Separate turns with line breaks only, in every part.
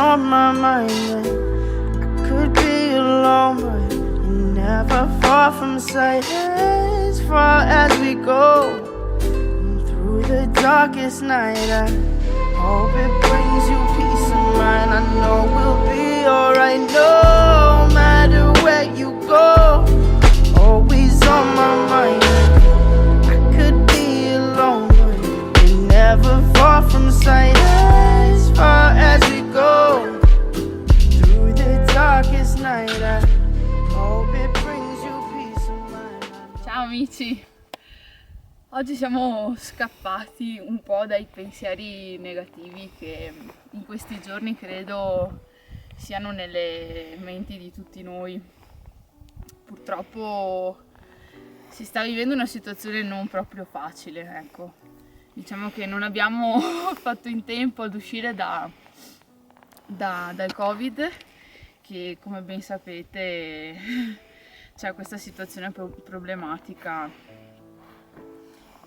on my mind. I could be alone, but you're never far from sight. As far as we go, through the darkest night, I hope it brings you peace of mind. I know we'll be alright, no matter where you go. Always on my mind. I could be alone, but you're never far from sight. As far as we go, through the darkest night, I hope it brings you peace of mind.
Ciao amici! Oggi siamo scappati un po' dai pensieri negativi che in questi giorni credo siano nelle menti di tutti noi. Purtroppo si sta vivendo una situazione non proprio facile, ecco. Diciamo che non abbiamo fatto in tempo ad uscire dal Covid, che come ben sapete c'è questa situazione problematica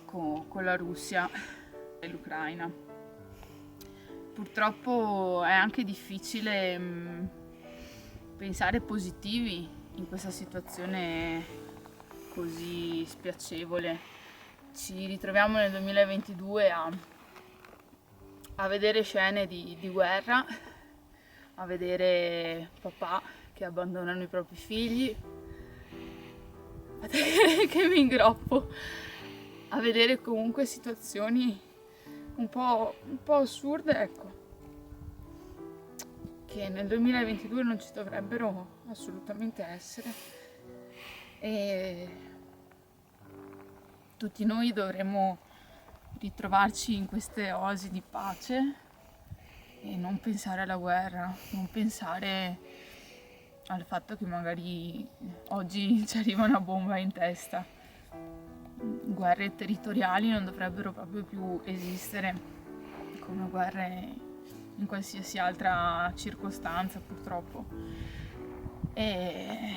con la Russia e l'Ucraina. Purtroppo è anche difficile pensare positivi in questa situazione così spiacevole. Ci ritroviamo nel 2022 a vedere scene di guerra, a vedere papà che abbandonano i propri figli, che mi ingroppo, a vedere comunque situazioni un po' assurde, ecco, che nel 2022 non ci dovrebbero assolutamente essere, e tutti noi dovremmo ritrovarci in queste oasi di pace e non pensare alla guerra, non pensare al fatto che magari oggi ci arriva una bomba in testa. Guerre territoriali non dovrebbero proprio più esistere, come guerre in qualsiasi altra circostanza, purtroppo. E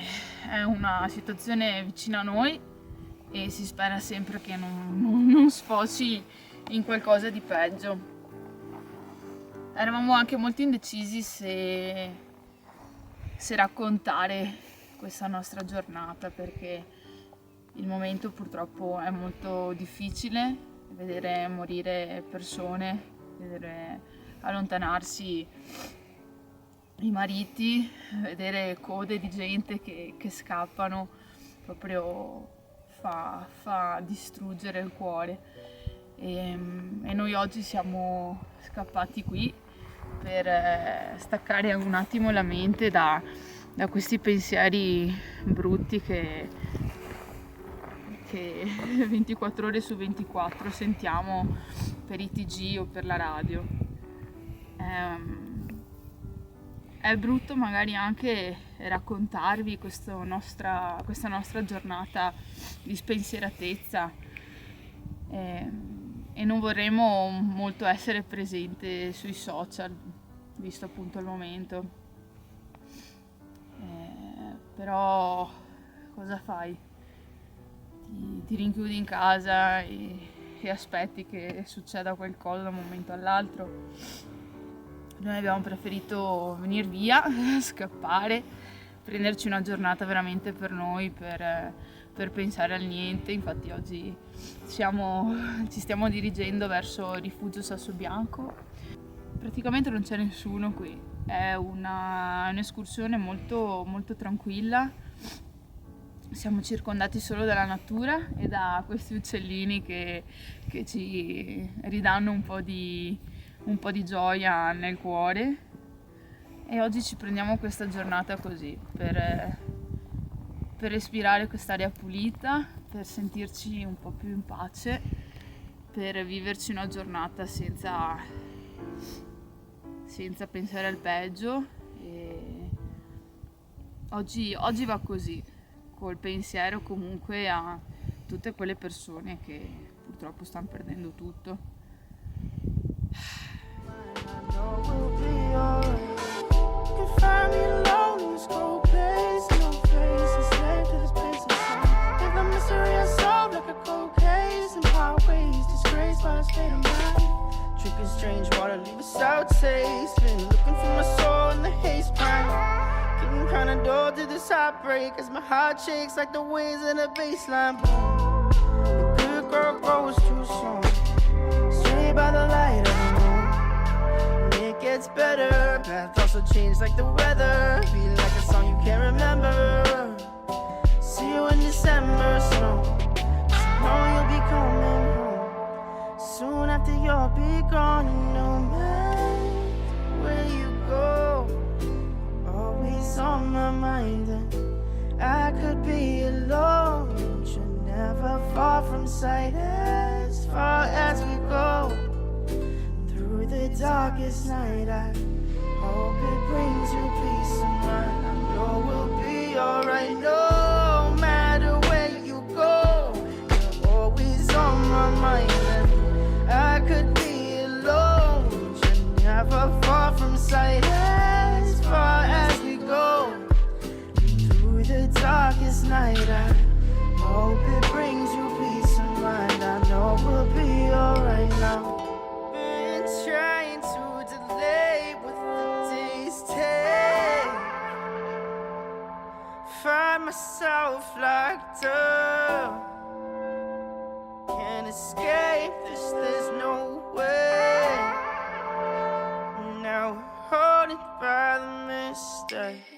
è una situazione vicina a noi e si spera sempre che non sfoci in qualcosa di peggio. Eravamo anche molto indecisi se raccontare questa nostra giornata, perché il momento purtroppo è molto difficile, vedere morire persone, vedere allontanarsi i mariti, vedere code di gente che scappano, proprio fa distruggere il cuore. E noi oggi siamo scappati qui per staccare un attimo la mente da questi pensieri brutti che 24 ore su 24 sentiamo per i TG o per la radio. È brutto magari anche raccontarvi questa nostra giornata di spensieratezza, e non vorremmo molto essere presente sui social, visto appunto il momento. Però cosa fai? Ti rinchiudi in casa e aspetti che succeda qualcosa da un momento all'altro. Noi abbiamo preferito venire via, scappare, prenderci una giornata veramente per noi, per pensare al niente. Infatti oggi ci stiamo dirigendo verso il rifugio Sassobianco. Praticamente non c'è nessuno qui, è un'escursione molto, molto tranquilla. Siamo circondati solo dalla natura e da questi uccellini che ci ridanno un po' di gioia nel cuore, e oggi ci prendiamo questa giornata così per respirare quest'aria pulita, per sentirci un po' più in pace, per viverci una giornata senza pensare al peggio. E oggi va così, col pensiero comunque a tutte quelle persone che purtroppo stanno perdendo tutto.
Drinking strange water, leave a sour taste. Been looking for my soul break as my heart shakes like the waves in a baseline. Boom. The good girl goes too soon. Straight by the light of the moon. And it gets better. Path also changed like the weather. Feel like a song you can't remember. See you in December snow. Know you'll be coming home soon after you'll be gone. And no matter where you go, always on my mind. And I could be alone, but you're never far from sight. As far as we go through the darkest night, I hope it brings you peace of mind. I know we'll be alright. No matter where you go, you're always on my mind. And I could be alone, but you're never far from sight. As far as we go through the darkest night, I hope it brings you peace of mind. I know we'll be alright now. Been trying to delay what the days take. Find myself locked up. Can't escape this, there's no way. Now haunted by the mistake.